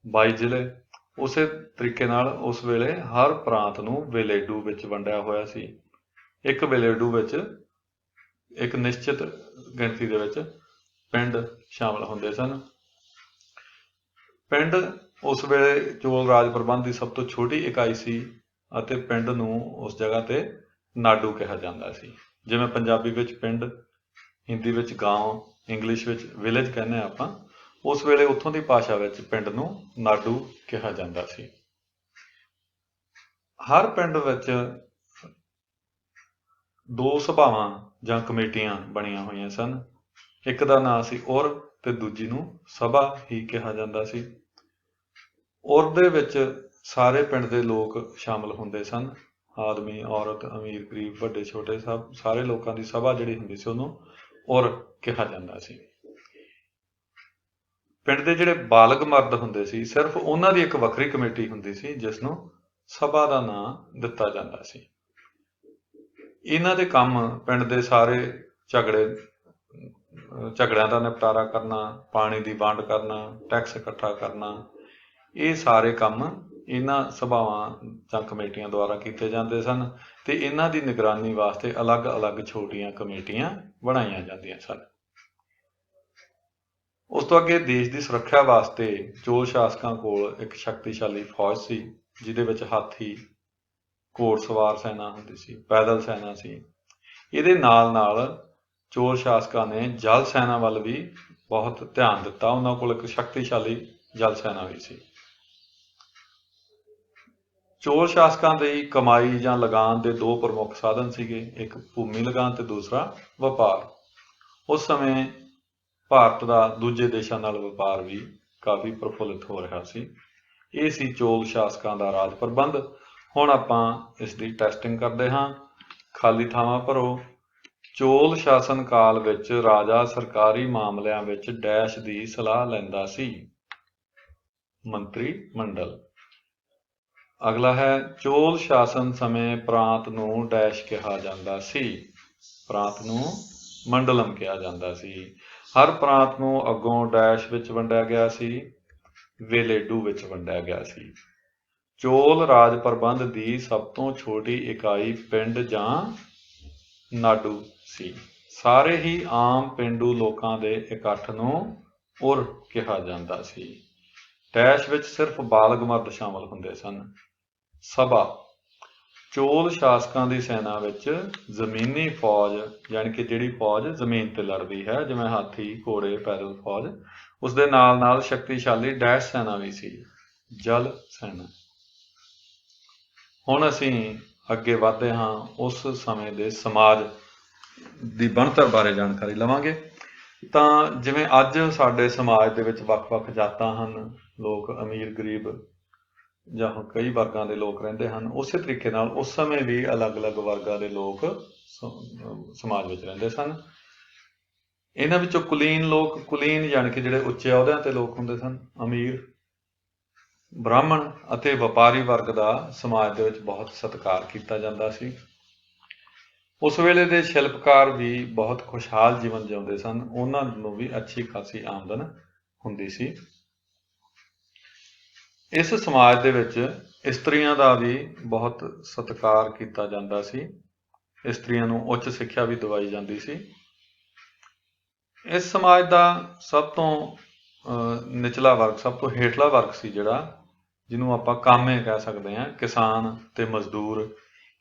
22 ਜ਼ਿਲ੍ਹੇ, ਉਸੇ ਤਰੀਕੇ ਨਾਲ ਉਸ ਵੇਲੇ ਹਰ ਪ੍ਰਾਂਤ ਨੂੰ ਵਿਲੇਡੂ ਵਿੱਚ ਵੰਡਿਆ ਹੋਇਆ ਸੀ। ਇੱਕ ਵਿਲੇਡੂ ਵਿੱਚ ਇੱਕ ਨਿਸ਼ਚਿਤ ਗਿਣਤੀ ਦੇ ਵਿੱਚ ਪਿੰਡ ਸ਼ਾਮਲ ਹੁੰਦੇ ਸਨ। ਪਿੰਡ ਉਸ ਵੇਲੇ ਚੋਲ ਰਾਜ ਪ੍ਰਬੰਧ ਦੀ ਸਭ ਤੋਂ ਛੋਟੀ ਇਕਾਈ ਸੀ ਅਤੇ ਪਿੰਡ ਨੂੰ ਉਸ ਜਗ੍ਹਾ ਤੇ ਨਾਡੂ ਕਿਹਾ ਜਾਂਦਾ ਸੀ। ਜਿਵੇਂ ਪੰਜਾਬੀ ਵਿੱਚ ਪਿੰਡ, ਹਿੰਦੀ ਵਿੱਚ ਗਾਂਵ, ਇੰਗਲਿਸ਼ ਵਿੱਚ ਵਿਲੇਜ ਕਹਿੰਦੇ ਆਪਾਂ, ਉਸ ਵੇਲੇ ਉੱਥੋਂ ਦੀ ਭਾਸ਼ਾ ਵਿੱਚ ਪਿੰਡ ਨੂੰ ਨਾਡੂ ਕਿਹਾ ਜਾਂਦਾ ਸੀ। ਹਰ ਪਿੰਡ ਵਿੱਚ 2 ਸਭਾਵਾਂ ਜਾਂ ਕਮੇਟੀਆਂ ਬਣੀਆਂ ਹੋਈਆਂ ਸਨ। ਇੱਕ ਦਾ ਨਾਂ ਸੀ ਉਰ ਤੇ ਦੂਜੀ ਨੂੰ ਸਭਾ ਹੀ ਕਿਹਾ ਜਾਂਦਾ ਸੀ। ਉਰ ਦੇ ਵਿੱਚ ਸਾਰੇ ਪਿੰਡ ਦੇ ਲੋਕ ਸ਼ਾਮਲ ਹੁੰਦੇ ਸਨ, ਆਦਮੀ, ਔਰਤ, ਅਮੀਰ, ਗਰੀਬ, ਵੱਡੇ ਛੋਟੇ, ਸਭ ਸਾਰੇ ਲੋਕਾਂ ਦੀ ਸਭਾ ਜਿਹੜੀ ਹੁੰਦੀ ਸੀ ਉਹਨੂੰ ਉਰ ਕਿਹਾ ਜਾਂਦਾ ਸੀ। ਪਿੰਡ ਦੇ ਜਿਹੜੇ ਬਾਲਗ ਮਰਦ ਹੁੰਦੇ ਸੀ, ਸਿਰਫ ਉਹਨਾਂ ਦੀ ਇੱਕ ਵੱਖਰੀ ਕਮੇਟੀ ਹੁੰਦੀ ਸੀ ਜਿਸ ਨੂੰ ਸਭਾ ਦਾ ਨਾਂ ਦਿੱਤਾ ਜਾਂਦਾ ਸੀ। ਇਹਨਾਂ ਦੇ ਕੰਮ ਪਿੰਡ ਦੇ ਸਾਰੇ ਝਗੜਿਆਂ ਦਾ ਨਿਪਟਾਰਾ ਕਰਨਾ, ਪਾਣੀ ਦੀ ਵੰਡ ਕਰਨਾ, ਟੈਕਸ ਇਕੱਠਾ ਕਰਨਾ, ਇਹ ਸਾਰੇ ਕੰਮ ਇਹਨਾਂ ਸਭਾਵਾਂ ਜਾਂ ਕਮੇਟੀਆਂ ਦੁਆਰਾ ਕੀਤੇ ਜਾਂਦੇ ਸਨ ਤੇ ਇਹਨਾਂ ਦੀ ਨਿਗਰਾਨੀ ਵਾਸਤੇ ਅਲੱਗ-ਅਲੱਗ ਛੋਟੀਆਂ ਕਮੇਟੀਆਂ ਬਣਾਈਆਂ ਜਾਂਦੀਆਂ ਸਨ। ਉਸ ਤੋਂ ਅੱਗੇ ਦੇਸ਼ ਦੀ ਸੁਰੱਖਿਆ ਵਾਸਤੇ ਚੋਲ ਸ਼ਾਸਕਾਂ ਕੋਲ ਇੱਕ ਸ਼ਕਤੀਸ਼ਾਲੀ ਫੌਜ ਸੀ, ਜਿਹਦੇ ਵਿੱਚ ਹਾਥੀ, ਘੋੜਸਵਾਰ ਸੈਨਾ ਹੁੰਦੀ ਸੀ, ਪੈਦਲ ਸੈਨਾ ਸੀ। ਇਹਦੇ ਨਾਲ ਚੋਲ ਸ਼ਾਸਕਾਂ ਨੇ ਜਲ ਸੈਨਾ ਵੱਲ ਵੀ ਬਹੁਤ ਧਿਆਨ ਦਿੱਤਾ। ਉਹਨਾਂ ਕੋਲ ਇੱਕ ਸ਼ਕਤੀਸ਼ਾਲੀ ਜਲ ਸੈਨਾ ਵੀ ਸੀ। ਚੋਲ ਸ਼ਾਸਕਾਂ ਦੀ ਕਮਾਈ ਜਾਂ ਲਗਾਨ ਦੇ 2 ਪ੍ਰਮੁੱਖ ਸਾਧਨ ਸੀਗੇ, ਇੱਕ ਭੂਮੀ ਲਗਾਨ ਤੇ ਦੂਸਰਾ ਵਪਾਰ। ਉਸ ਸਮੇਂ ਭਾਰਤ ਦਾ ਦੂਜੇ ਦੇਸ਼ਾਂ ਨਾਲ ਵਪਾਰ ਵੀ ਕਾਫੀ ਪ੍ਰਫੁੱਲਿਤ ਹੋ ਰਿਹਾ ਸੀ। ਇਹ ਸੀ ਚੋਲ ਸ਼ਾਸਕਾਂ ਦਾ ਰਾਜ ਪ੍ਰਬੰਧ। ਹੁਣ ਆਪਾਂ ਇਸ ਦੀ ਟੈਸਟਿੰਗ ਕਰਦੇ ਹਾਂ। ਖਾਲੀ ਥਾਵਾਂ ਭਰੋ। ਚੋਲ ਸ਼ਾਸਨ ਕਾਲ ਵਿੱਚ ਰਾਜਾ ਸਰਕਾਰੀ ਮਾਮਲਿਆਂ ਵਿੱਚ ਡੈਸ਼ ਦੀ ਸਲਾਹ ਲੈਂਦਾ ਸੀ? ਮੰਤਰੀ ਮੰਡਲ। ਅਗਲਾ ਹੈ ਚੋਲ ਸ਼ਾਸਨ ਸਮੇਂ ਪ੍ਰਾਂਤ ਨੂੰ ਡੈਸ਼ ਕਿਹਾ ਜਾਂਦਾ ਸੀ। ਪ੍ਰਾਂਤ ਨੂੰ ਮੰਡਲਮ ਕਿਹਾ ਜਾਂਦਾ ਸੀ। ਹਰ ਪ੍ਰਾਂਤ ਨੂੰ ਅੱਗੋਂ ਡੈਸ਼ ਵਿੱਚ ਵੰਡਿਆ ਗਿਆ ਸੀ, ਵੇਲੇਡੂ ਵਿੱਚ ਵੰਡਿਆ ਗਿਆ ਸੀ। ਚੋਲ ਰਾਜ ਪ੍ਰਬੰਧ ਦੀ ਸਭ ਤੋਂ ਛੋਟੀ ਇਕਾਈ ਪਿੰਡ ਜਾਂ ਨਾਡੂ ਸੀ। ਸਾਰੇ ਹੀ ਆਮ ਪੇਂਡੂ ਲੋਕਾਂ ਦੇ ਇਕੱਠ ਨੂੰ ਉਰ ਕਿਹਾ ਜਾਂਦਾ ਸੀ। ਡੈਸ਼ ਵਿੱਚ ਸਿਰਫ ਬਾਲਗ ਮਰਦ ਸ਼ਾਮਲ ਹੁੰਦੇ ਸਨ। ਸਭਾ ਚੋਲ ਸ਼ਾਸਕਾਂ ਦੀ ਸੈਨਾ ਵਿੱਚ ਜ਼ਮੀਨੀ ਫੌਜ, ਯਾਨੀ ਕਿ ਜਿਹੜੀ ਫੌਜ ਜ਼ਮੀਨ ਤੇ ਲੜਦੀ ਹੈ, ਜਿਵੇਂ ਹਾਥੀ, ਘੋੜੇ, ਪੈਦਲ ਫੌਜ, ਉਸ ਦੇ ਨਾਲ ਨਾਲ ਸ਼ਕਤੀਸ਼ਾਲੀ ਡੈਸ਼ ਸੈਨਾ ਵੀ ਸੀ, ਜਲ ਸੈਨਾ। ਹੁਣ ਅਸੀਂ ਅੱਗੇ ਵਧਦੇ ਹਾਂ, ਉਸ ਸਮੇਂ ਦੇ ਸਮਾਜ ਦੀ ਬਣਤਰ ਬਾਰੇ ਜਾਣਕਾਰੀ ਲਵਾਂਗੇ। ਤਾਂ ਜਿਵੇਂ ਅੱਜ ਸਾਡੇ ਸਮਾਜ ਦੇ ਵਿੱਚ ਵੱਖ-ਵੱਖ ਜਾਤਾਂ ਹਨ, ਲੋਕ ਅਮੀਰ ਗਰੀਬ ਜਾਂ ਕਈ ਵਰਗਾਂ ਦੇ ਲੋਕ ਰਹਿੰਦੇ ਹਨ, ਉਸੇ ਤਰੀਕੇ ਨਾਲ ਉਸ ਸਮੇਂ ਵੀ ਅਲੱਗ-ਅਲੱਗ ਵਰਗਾਂ ਦੇ ਲੋਕ ਸਮਾਜ ਵਿੱਚ ਰਹਿੰਦੇ ਸਨ। ਇਹਨਾਂ ਵਿੱਚੋਂ ਕੁਲੀਨ ਲੋਕ, ਕੁਲੀਨ ਯਾਨੀ ਕਿ ਜਿਹੜੇ ਉੱਚੇ ਅਹੁਦਿਆਂ ਤੇ ਲੋਕ ਹੁੰਦੇ ਸਨ, ਅਮੀਰ, ਬ੍ਰਾਹਮਣ ਅਤੇ ਵਪਾਰੀ ਵਰਗ ਦਾ ਸਮਾਜ ਦੇ ਵਿੱਚ ਬਹੁਤ ਸਤਿਕਾਰ ਕੀਤਾ ਜਾਂਦਾ ਸੀ। ਉਸ ਵੇਲੇ ਦੇ ਸ਼ਿਲਪਕਾਰ ਵੀ ਬਹੁਤ ਖੁਸ਼ਹਾਲ ਜੀਵਨ ਜਿਉਂਦੇ ਸਨ, ਉਹਨਾਂ ਨੂੰ ਵੀ ਅੱਛੀ ਖਾਸੀ ਆਮਦਨ ਹੁੰਦੀ ਸੀ। ਇਸ ਸਮਾਜ ਦੇ ਵਿੱਚ ਇਸਤਰੀਆਂ ਦਾ ਵੀ ਬਹੁਤ ਸਤਿਕਾਰ ਕੀਤਾ ਜਾਂਦਾ ਸੀ। ਇਸਤਰੀਆਂ ਨੂੰ ਉੱਚ ਸਿੱਖਿਆ ਵੀ ਦਿਵਾਈ ਜਾਂਦੀ ਸੀ। ਇਸ ਸਮਾਜ ਦਾ ਸਭ ਤੋਂ ਨਿਚਲਾ ਵਰਗ, ਸਭ ਤੋਂ ਹੇਠਲਾ ਵਰਗ ਸੀ ਜਿਹੜਾ, ਜਿਹਨੂੰ ਆਪਾਂ ਕਾਮੇ ਕਹਿ ਸਕਦੇ ਹਾਂ, ਕਿਸਾਨ ਤੇ ਮਜ਼ਦੂਰ।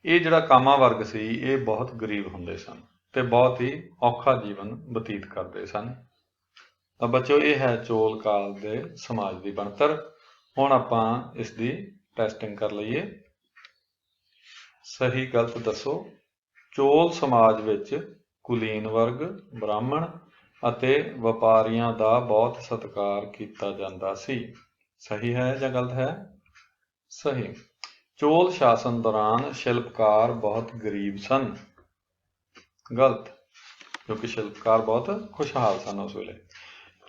ਇਹ ਜਿਹੜਾ ਕਾਮਾ ਵਰਗ ਸੀ, ਇਹ ਬਹੁਤ ਗਰੀਬ ਹੁੰਦੇ ਸਨ ਤੇ ਬਹੁਤ ਹੀ ਔਖਾ ਜੀਵਨ ਬਤੀਤ ਕਰਦੇ ਸਨ। ਤਾਂ ਬੱਚਿਓ, ਇਹ ਹੈ ਚੋਲ ਕਾਲ ਦੇ ਸਮਾਜ ਦੀ ਬਣਤਰ। ਹੁਣ ਆਪਾਂ ਇਸ ਦੀ ਟੈਸਟਿੰਗ ਕਰ ਲਈਏ। ਸਹੀ ਗਲਤ ਦੱਸੋ। ਚੋਲ ਸਮਾਜ ਵਿੱਚ ਕੁਲੀਨ ਵਰਗ, ਬ੍ਰਾਹਮਣ ਅਤੇ ਵਪਾਰੀਆਂ ਦਾ ਬਹੁਤ ਸਤਿਕਾਰ ਕੀਤਾ ਜਾਂਦਾ ਸੀ। ਸਹੀ ਹੈ ਜਾਂ ਗਲਤ ਹੈ? ਸਹੀ। ਚੋਲ ਸ਼ਾਸਨ ਦੌਰਾਨ ਸ਼ਿਲਪਕਾਰ ਬਹੁਤ ਗਰੀਬ ਸਨ। ਗਲਤ, ਕਿਉਂਕਿ ਸ਼ਿਲਪਕਾਰ ਬਹੁਤ ਖੁਸ਼ਹਾਲ ਸਨ ਉਸ ਵੇਲੇ।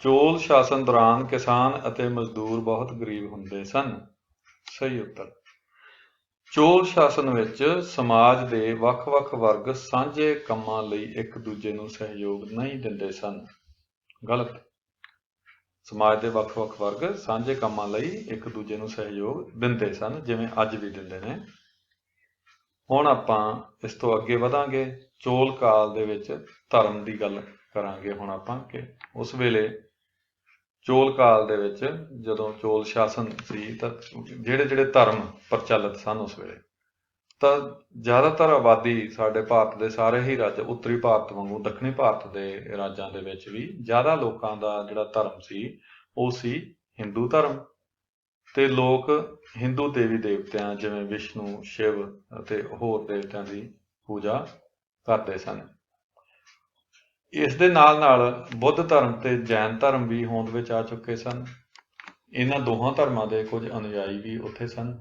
ਚੋਲ ਸ਼ਾਸਨ ਦੌਰਾਨ ਕਿਸਾਨ ਅਤੇ ਮਜ਼ਦੂਰ ਬਹੁਤ ਗਰੀਬ ਹੁੰਦੇ ਸਨ। ਸਹੀ ਉੱਤਰ। ਚੋਲ ਸ਼ਾਸਨ ਵਿੱਚ ਸਮਾਜ ਦੇ ਵੱਖ-ਵੱਖ ਵਰਗ ਸਾਂਝੇ ਕੰਮਾਂ ਲਈ ਇੱਕ ਦੂਜੇ ਨੂੰ ਸਹਿਯੋਗ ਨਹੀਂ ਦਿੰਦੇ ਸਨ। ਗਲਤ। ਸਮਾਜ ਦੇ ਵੱਖ-ਵੱਖ ਵਰਗ ਸਾਂਝੇ ਕੰਮਾਂ ਲਈ ਇੱਕ ਦੂਜੇ ਨੂੰ ਸਹਿਯੋਗ ਦਿੰਦੇ ਸਨ, ਜਿਵੇਂ ਅੱਜ ਵੀ ਦਿੰਦੇ ਨੇ। ਹੁਣ ਆਪਾਂ ਇਸ ਤੋਂ ਅੱਗੇ ਵਧਾਂਗੇ। ਚੋਲ ਕਾਲ ਦੇ ਵਿੱਚ ਧਰਮ ਦੀ ਗੱਲ ਕਰਾਂਗੇ ਹੁਣ ਆਪਾਂ, ਕਿ ਉਸ ਵੇਲੇ ਚੋਲ ਕਾਲ ਦੇ ਵਿੱਚ ਜਦੋਂ ਚੋਲ ਸ਼ਾਸਨ ਸੀ ਤਾਂ ਜਿਹੜੇ ਧਰਮ ਪ੍ਰਚਲਿਤ ਸਨ ਉਸ ਵੇਲੇ, ਤਾਂ ਜ਼ਿਆਦਾਤਰ ਆਬਾਦੀ ਸਾਡੇ ਭਾਰਤ ਦੇ ਸਾਰੇ ਹੀ ਰਾਜ, ਉੱਤਰੀ ਭਾਰਤ ਵਾਂਗੂ ਦੱਖਣੀ ਭਾਰਤ ਦੇ ਰਾਜਾਂ ਦੇ ਵਿੱਚ ਵੀ ਜ਼ਿਆਦਾ ਲੋਕਾਂ ਦਾ ਜਿਹੜਾ ਧਰਮ ਸੀ ਉਹ ਸੀ ਹਿੰਦੂ ਧਰਮ। ਤੇ ਲੋਕ ਹਿੰਦੂ ਦੇਵੀ ਦੇਵਤਿਆਂ ਜਿਵੇਂ ਵਿਸ਼ਨੂੰ, ਸ਼ਿਵ ਅਤੇ ਹੋਰ ਦੇਵਤਿਆਂ ਦੀ ਪੂਜਾ ਕਰਦੇ ਸਨ। ਇਸ ਦੇ ਨਾਲ ਨਾਲ ਬੁੱਧ ਧਰਮ ਤੇ ਜੈਨ ਧਰਮ ਵੀ ਹੋਂਦ ਵਿੱਚ ਆ ਚੁੱਕੇ ਸਨ। ਇਹਨਾਂ ਦੋਹਾਂ ਧਰਮਾਂ ਦੇ ਕੁਝ ਅਨੁਯਾਈ ਵੀ ਉੱਥੇ ਸਨ।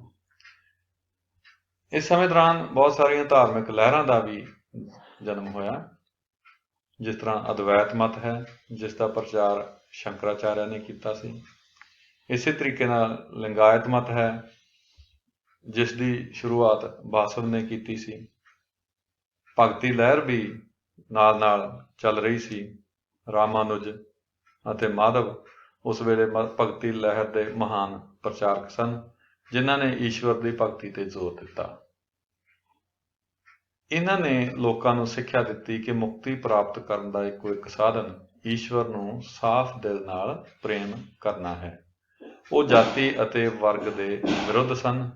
ਇਸ ਸਮੇਂ ਦੌਰਾਨ ਬਹੁਤ ਸਾਰੀਆਂ ਧਾਰਮਿਕ ਲਹਿਰਾਂ ਦਾ ਵੀ ਜਨਮ ਹੋਇਆ, ਜਿਸ ਤਰ੍ਹਾਂ ਅਦਵੈਤ ਮਤ ਹੈ, ਜਿਸ ਦਾ ਪ੍ਰਚਾਰ ਸ਼ੰਕਰਾਚਾਰਿਆ ਨੇ ਕੀਤਾ ਸੀ। ਇਸੇ ਤਰੀਕੇ ਨਾਲ ਲਿੰਗਾਇਤ ਮਤ ਹੈ, ਜਿਸ ਦੀ ਸ਼ੁਰੂਆਤ ਬਾਸਵ ਨੇ ਕੀਤੀ ਸੀ। ਭਗਤੀ ਲਹਿਰ ਵੀ ਨਾਲ ਨਾਲ ਚੱਲ ਰਹੀ ਸੀ। ਰਾਮਾਨੁਜ ਅਤੇ ਮਾਧਵ ਉਸ ਵੇਲੇ ਭਗਤੀ ਲਹਿਰ ਦੇ ਮਹਾਨ ਪ੍ਰਚਾਰਕ ਸਨ, ਜਿਨ੍ਹਾਂ ਨੇ ਈਸ਼ਵਰ ਦੀ ਭਗਤੀ ਤੇ ਜ਼ੋਰ ਦਿੱਤਾ। ਇਹਨਾਂ ਨੇ ਲੋਕਾਂ ਨੂੰ ਸਿੱਖਿਆ ਦਿੱਤੀ ਕਿ ਮੁਕਤੀ ਪ੍ਰਾਪਤ ਕਰਨ ਦਾ ਇੱਕੋ ਇੱਕ ਸਾਧਨ ਈਸ਼ਵਰ ਨੂੰ ਸਾਫ਼ ਦਿਲ ਨਾਲ ਪ੍ਰੇਮ ਕਰਨਾ ਹੈ। ਉਹ ਜਾਤੀ ਅਤੇ ਵਰਗ ਦੇ ਵਿਰੁੱਧ ਸਨ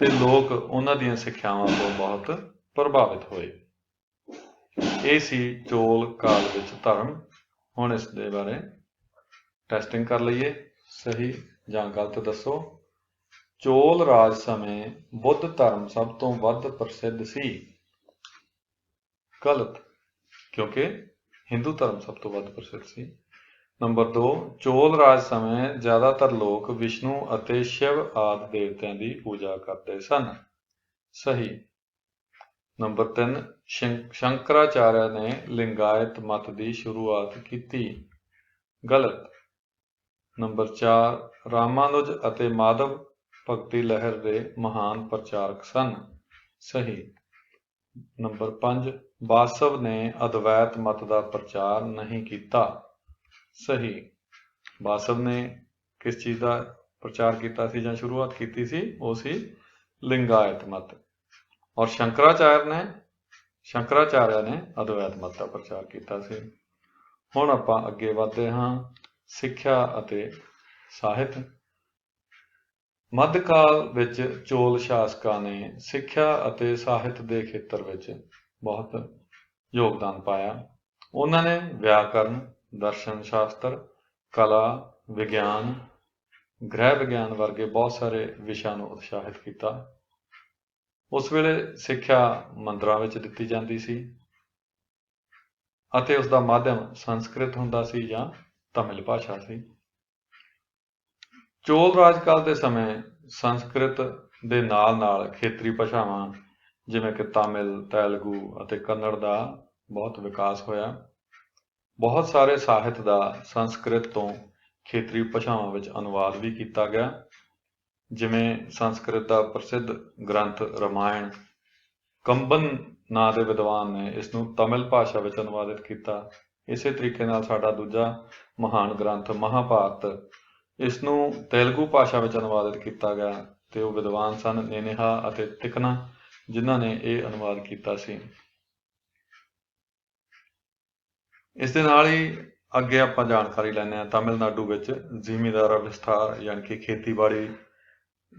ਤੇ ਲੋਕ ਉਹਨਾਂ ਦੀਆਂ ਸਿੱਖਿਆਵਾਂ ਤੋਂ ਬਹੁਤ ਪ੍ਰਭਾਵਿਤ ਹੋਏ। ਇਹ ਸੀ ਚੋਲ ਕਾਲ ਵਿੱਚ ਧਰਮ। ਹੁਣ ਇਸ ਦੇ ਬਾਰੇ ਟੈਸਟਿੰਗ ਕਰ ਲਈਏ। ਸਹੀ ਜਾਂ ਗਲਤ ਦੱਸੋ। ਚੋਲ ਰਾਜ ਸਮੇਂ ਬੁੱਧ ਧਰਮ ਸਭ ਤੋਂ ਵੱਧ ਪ੍ਰਸਿੱਧ ਸੀ। ਗਲਤ, ਕਿਉਂਕਿ ਹਿੰਦੂ ਧਰਮ ਸਭ ਤੋਂ ਵੱਧ ਪ੍ਰਸਿੱਧ ਸੀ। ਨੰਬਰ 2, ਚੋਲ ਰਾਜ ਸਮੇਂ ਜ਼ਿਆਦਾਤਰ ਲੋਕ ਵਿਸ਼ਨੂੰ ਅਤੇ ਸ਼ਿਵ ਆਦਿ ਦੇਵਤਿਆਂ ਦੀ ਪੂਜਾ ਕਰਦੇ ਸਨ। ਸਹੀ। ਨੰਬਰ 3, ਸ਼ੰਕਰਾਚਾਰਿਆ ਨੇ ਲਿੰਗਾਇਤ ਮਤ ਦੀ ਸ਼ੁਰੂਆਤ ਕੀਤੀ। ਗਲਤ। ਨੰਬਰ 4, ਰਾਮਾਨੁਜ ਅਤੇ ਮਾਧਵ ਭਗਤੀ ਲਹਿਰ ਦੇ ਮਹਾਨ ਪ੍ਰਚਾਰਕ ਸਨ। ਸਹੀ। ਨੰਬਰ 5, ਵਾਸਵ ਨੇ ਅਦਵੈਤ ਮਤ ਦਾ ਪ੍ਰਚਾਰ ਨਹੀਂ ਕੀਤਾ। ਸਹੀ। ਵਾਸਵ ਨੇ किस चीज का प्रचार किया सी जां शुरुआत की सी, वो सी लिंगायत मत। और शंकराचार्य ने अद्वैत मत का प्रचार किया सी। हुण आपां अगे वधदे हां सिक्ख्या अते ਸਾਹਿਤ। मध्यकाल विच चोल शासकां ने सिक्ख्या अते ਸਾਹਿਤ ਦੇ ਖੇਤਰ ਵਿੱਚ बहुत योगदान पाया। उन्होंने व्याकरण, दर्शन शास्त्र, कला, विज्ञान, ਗ੍ਰਹਿ ਵਿਗਿਆਨ ਵਰਗੇ ਬਹੁਤ ਸਾਰੇ ਵਿਸ਼ਿਆਂ ਨੂੰ ਉਤਸ਼ਾਹਿਤ ਕੀਤਾ। ਉਸ ਵੇਲੇ ਸਿੱਖਿਆ ਮੰਦਰਾਂ ਵਿੱਚ ਦਿੱਤੀ ਜਾਂਦੀ ਸੀ ਅਤੇ ਉਸ ਦਾ ਮਾਧਿਅਮ ਸੰਸਕ੍ਰਿਤ ਹੁੰਦਾ ਸੀ ਜਾਂ ਤਮਿਲ ਭਾਸ਼ਾ ਸੀ। ਚੋਲ ਰਾਜਕਾਲ ਦੇ ਸਮੇਂ ਸੰਸਕ੍ਰਿਤ ਦੇ ਨਾਲ ਖੇਤਰੀ ਭਾਸ਼ਾਵਾਂ ਜਿਵੇਂ ਕਿ ਤਮਿਲ, ਤੇਲਗੂ ਅਤੇ ਕੰਨੜ ਦਾ ਬਹੁਤ ਵਿਕਾਸ ਹੋਇਆ। ਬਹੁਤ ਸਾਰੇ ਸਾਹਿਤ ਦਾ ਸੰਸਕ੍ਰਿਤ ਤੋਂ ਖੇਤਰੀ ਭਾਸ਼ਾਵਾਂ ਵਿੱਚ ਅਨੁਵਾਦ ਵੀ ਕੀਤਾ ਗਿਆ। ਜਿਵੇਂ ਸੰਸਕ੍ਰਿਤ ਦਾ ਪ੍ਰਸਿੱਧ ਗ੍ਰੰਥ ਰਾਮਾਇਣ, ਕੰਬਨ ਨਾਂ ਦੇ ਵਿਦਵਾਨ ਨੇ ਇਸ ਨੂੰ ਤਮਿਲ ਭਾਸ਼ਾ ਵਿੱਚ ਅਨੁਵਾਦਿਤ ਕੀਤਾ। ਇਸੇ ਤਰੀਕੇ ਨਾਲ ਸਾਡਾ ਦੂਜਾ ਮਹਾਨ ਗ੍ਰੰਥ ਮਹਾਭਾਰਤ, ਇਸ ਨੂੰ ਤੇਲਗੂ ਭਾਸ਼ਾ ਵਿੱਚ ਅਨੁਵਾਦਿਤ ਕੀਤਾ ਗਿਆ ਤੇ ਉਹ ਵਿਦਵਾਨ ਸਨ ਨੇਨੇਹਾ ਅਤੇ ਤਿਕਨਾ, ਜਿਨ੍ਹਾਂ ਨੇ ਇਹ ਅਨੁਵਾਦ ਕੀਤਾ ਸੀ। ਇਸ ਦੇ ਨਾਲ ਹੀ ਅੱਗੇ ਆਪਾਂ ਜਾਣਕਾਰੀ ਲੈਂਦੇ ਹਾਂ ਤਮਿਲਨਾਡੂ ਵਿੱਚ ਜ਼ਿਮੀਂਦਾਰਾ ਵਿਸਥਾਰ ਯਾਨੀ ਕਿ ਖੇਤੀਬਾੜੀ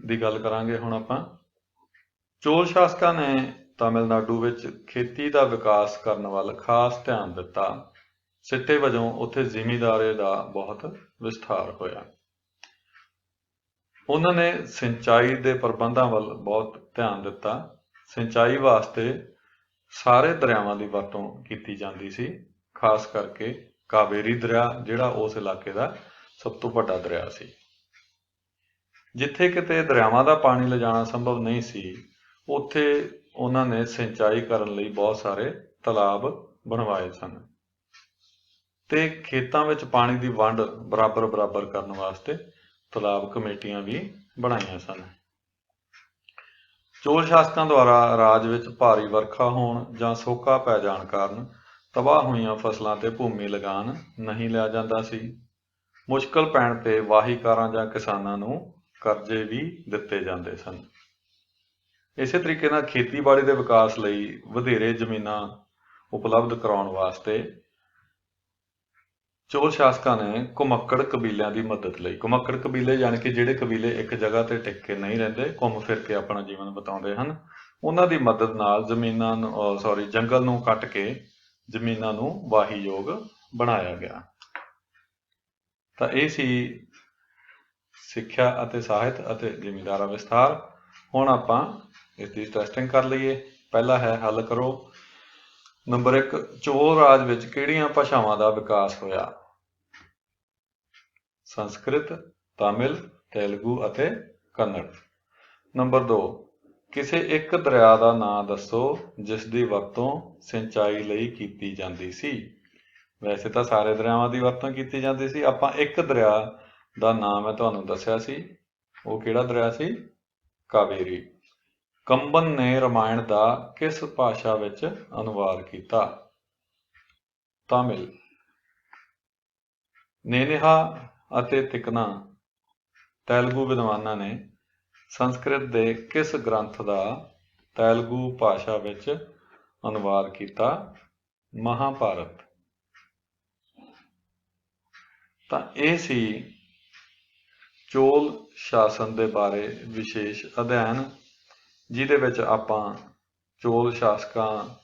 ਦੀ ਗੱਲ ਕਰਾਂਗੇ। ਹੁਣ ਆਪਾਂ ਚੋਲ ਸ਼ਾਸਕਾਂ ਨੇ ਤਮਿਲਨਾਡੂ ਵਿੱਚ ਖੇਤੀ ਦਾ ਵਿਕਾਸ ਕਰਨ ਵੱਲ ਖਾਸ ਧਿਆਨ ਦਿੱਤਾ। ਸਿੱਟੇ ਵਜੋਂ ਉੱਥੇ ਜ਼ਿਮੀਂਦਾਰੇ ਦਾ ਬਹੁਤ ਵਿਸਥਾਰ ਹੋਇਆ। ਉਹਨਾਂ ਨੇ ਸਿੰਚਾਈ ਦੇ ਪ੍ਰਬੰਧਾਂ ਵੱਲ ਬਹੁਤ ਧਿਆਨ ਦਿੱਤਾ। ਸਿੰਚਾਈ ਵਾਸਤੇ ਸਾਰੇ ਦਰਿਆਵਾਂ ਦੀ ਵਰਤੋਂ ਕੀਤੀ ਜਾਂਦੀ ਸੀ, ਖਾਸ ਕਰਕੇ ਕਾਵੇਰੀ ਦਰਿਆ ਜਿਹੜਾ ਉਸ ਇਲਾਕੇ ਦਾ ਸਭ ਤੋਂ ਵੱਡਾ ਦਰਿਆ ਸੀ। ਜਿੱਥੇ ਕਿਤੇ ਦਰਿਆਵਾਂ ਦਾ ਪਾਣੀ ਲਿਜਾਣਾ ਸੰਭਵ ਨਹੀਂ ਸੀ, ਉੱਥੇ ਉਹਨਾਂ ਨੇ ਸਿੰਚਾਈ ਕਰਨ ਲਈ ਬਹੁਤ ਸਾਰੇ ਤਲਾਬ ਬਣਵਾਏ ਸਨ ਤੇ ਖੇਤਾਂ ਵਿੱਚ ਪਾਣੀ ਦੀ ਵੰਡ ਬਰਾਬਰ ਕਰਨ ਵਾਸਤੇ ਤਲਾਬ ਕਮੇਟੀਆਂ ਵੀ ਬਣਾਈਆਂ ਸਨ। ਚੋਲ ਸ਼ਾਸਕਾਂ ਦੁਆਰਾ ਰਾਜ ਵਿੱਚ ਭਾਰੀ ਵਰਖਾ ਹੋਣ ਜਾਂ ਸੋਕਾ ਪੈ ਜਾਣ ਕਾਰਨ ਤਬਾਹ ਹੋਈਆਂ ਫਸਲਾਂ ਤੇ ਭੂਮੀ ਲਗਾਨ ਨਹੀਂ ਲਿਆ ਜਾਂਦਾ ਸੀ। ਮੁਸ਼ਕਲ ਪੈਣ ਤੇ ਵਾਹੀਕਾਰਾਂ ਜਾਂ ਕਿਸਾਨਾਂ ਨੂੰ ਕਰਜ਼ੇ ਵੀ ਦਿੱਤੇ ਜਾਂਦੇ ਸਨ। ਇਸੇ ਤਰੀਕੇ ਨਾਲ ਖੇਤੀਬਾੜੀ ਦੇ ਵਿਕਾਸ ਲਈ ਵਧੇਰੇ ਜ਼ਮੀਨਾਂ ਉਪਲਬਧ ਕਰਾਉਣ ਵਾਸਤੇ ਚੋਲ ਸ਼ਾਸਕਾਂ ਨੇ ਘੁਮੱਕੜ ਕਬੀਲਿਆਂ ਦੀ ਮਦਦ ਲਈ, ਘੁਮੱਕੜ ਕਬੀਲੇ ਯਾਨੀ ਕਿ ਜਿਹੜੇ ਕਬੀਲੇ ਇੱਕ ਜਗ੍ਹਾ ਤੇ ਟਿਕ ਕੇ ਨਹੀਂ ਰਹਿੰਦੇ, ਘੁੰਮ ਫਿਰ ਕੇ ਆਪਣਾ ਜੀਵਨ ਬਿਤਾਉਂਦੇ ਹਨ, ਉਹਨਾਂ ਦੀ ਮਦਦ ਨਾਲ ਜੰਗਲ ਨੂੰ ਕੱਟ ਕੇ ਜ਼ਮੀਨਾਂ ਨੂੰ ਵਾਹੀਯੋਗ ਬਣਾਇਆ ਗਿਆ। ਤਾਂ ਇਹ ਸੀ ਸਿੱਖਿਆ ਅਤੇ ਸਾਹਿਤ ਅਤੇ ਜ਼ਿਮੀਂਦਾਰਾ ਵਿਸਥਾਰ। ਹੁਣ ਆਪਾਂ ਇਸ ਦੀ ਟੈਸਟਿੰਗ ਕਰ ਲਈਏ। ਪਹਿਲਾ ਹੈ ਹੱਲ ਕਰੋ। ਨੰਬਰ 1, ਚੋਲ ਰਾਜ ਵਿੱਚ ਕਿਹੜੀਆਂ ਭਾਸ਼ਾਵਾਂ ਦਾ ਵਿਕਾਸ ਹੋਇਆ? ਸੰਸਕ੍ਰਿਤ, ਤਮਿਲ, ਤੇਲਗੂ ਅਤੇ ਕੰਨੜ। ਨੰਬਰ 2, ਕਿਸੇ ਇੱਕ ਦਰਿਆ ਦਾ ਨਾਂ ਦੱਸੋ ਜਿਸ ਦੀ ਵਰਤੋਂ ਸਿੰਚਾਈ ਲਈ ਕੀਤੀ ਜਾਂਦੀ ਸੀ। ਵੈਸੇ ਤਾਂ ਸਾਰੇ ਦਰਿਆਵਾਂ ਦੀ ਵਰਤੋਂ ਕੀਤੀ ਜਾਂਦੀ ਸੀ, ਆਪਾਂ ਇੱਕ ਦਰਿਆ ਦਾ ਨਾਮ ਮੈਂ ਤੁਹਾਨੂੰ ਦੱਸਿਆ ਸੀ, ਉਹ ਕਿਹੜਾ ਦਰਿਆ ਸੀ? ਕਾਵੇਰੀ। ਕੰਬਨ ਨੇ ਰਾਮਾਇਣ ਦਾ ਕਿਸ ਭਾਸ਼ਾ ਵਿੱਚ ਅਨੁਵਾਦ ਕੀਤਾ? ਤਮਿਲ। ਨੇਨੇਹਾ ਅਤੇ ਤਿਕਨਾ ਤੇਲਗੂ ਵਿਦਵਾਨਾਂ ਨੇ ਸੰਸਕ੍ਰਿਤ ਦੇ ਕਿਸ ਗ੍ਰੰਥ ਦਾ ਤੇਲਗੂ ਭਾਸ਼ਾ ਵਿੱਚ ਅਨੁਵਾਦ ਕੀਤਾ? ਮਹਾਭਾਰਤ। ਤਾਂ ਇਹ ਸੀ ਚੋਲ ਸ਼ਾਸਨ ਦੇ ਬਾਰੇ ਵਿਸ਼ੇਸ਼ ਅਧਿਐਨ, ਜਿਹਦੇ ਵਿੱਚ ਆਪਾਂ ਚੋਲ ਸ਼ਾਸਕਾਂ,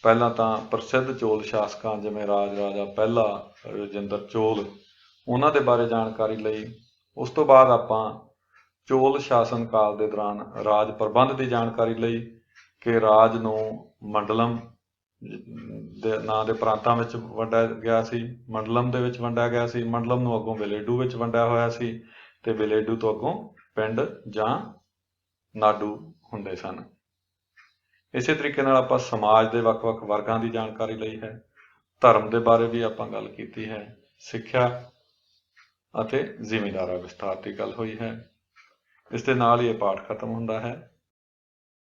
ਪਹਿਲਾਂ ਤਾਂ ਪ੍ਰਸਿੱਧ ਚੋਲ ਸ਼ਾਸਕਾਂ ਜਿਵੇਂ ਰਾਜਾ ਪਹਿਲਾ ਰਾਜਿੰਦਰ ਚੋਲ, ਉਹਨਾਂ ਦੇ ਬਾਰੇ ਜਾਣਕਾਰੀ ਲਈ। ਉਸ ਤੋਂ ਬਾਅਦ ਆਪਾਂ ਚੋਲ ਸ਼ਾਸਨ ਕਾਲ ਦੇ ਦੌਰਾਨ ਰਾਜ ਪ੍ਰਬੰਧ ਦੀ ਜਾਣਕਾਰੀ ਲਈ ਕਿ ਰਾਜ ਨੂੰ ਮੰਡਲਮ ਦੇ ਨਾਂ ਦੇ ਪ੍ਰਾਂਤਾਂ ਵਿੱਚ ਵੰਡਿਆ ਗਿਆ ਸੀ, ਮੰਡਲਮ ਦੇ ਵਿੱਚ ਵੰਡਿਆ ਗਿਆ ਸੀ। ਮੰਡਲਮ ਨੂੰ ਅੱਗੋਂ ਵਿਲੇਡੂ ਵਿੱਚ ਵੰਡਿਆ ਹੋਇਆ ਸੀ ਤੇ ਵਿਲੇਡੂ ਤੋਂ ਅੱਗੋਂ ਪਿੰਡ ਜਾਂ ਨਾਡੂ ਹੁੰਦੇ ਸਨ। ਇਸੇ ਤਰੀਕੇ ਨਾਲ ਆਪਾਂ ਸਮਾਜ ਦੇ ਵੱਖ-ਵੱਖ ਵਰਗਾਂ ਦੀ ਜਾਣਕਾਰੀ ਲਈ ਹੈ। ਧਰਮ ਦੇ ਬਾਰੇ ਵੀ ਆਪਾਂ ਗੱਲ ਕੀਤੀ ਹੈ। ਸਿੱਖਿਆ ਅਤੇ ਜ਼ਿਮੀਂਦਾਰਾ ਵਿਸਥਾਰ ਦੀ ਗੱਲ ਹੋਈ ਹੈ। ਇਸ ਦੇ ਨਾਲ ਹੀ ਇਹ ਪਾਠ ਖਤਮ ਹੁੰਦਾ ਹੈ।